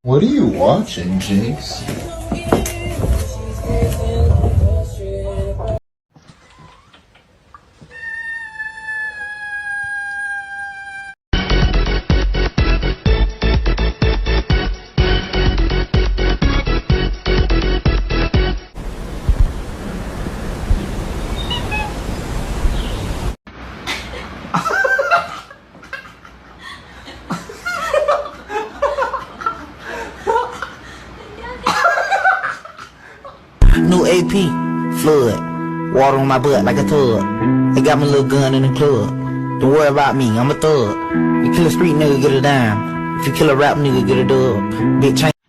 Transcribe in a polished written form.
What are you watching, Jinx? New AP, flood, water on my butt like a tub. They got my little gun in the club. Don't worry about me, I'm a thug. You kill a street nigga, get a dime. If you kill a rap nigga, get a dub. Big chain.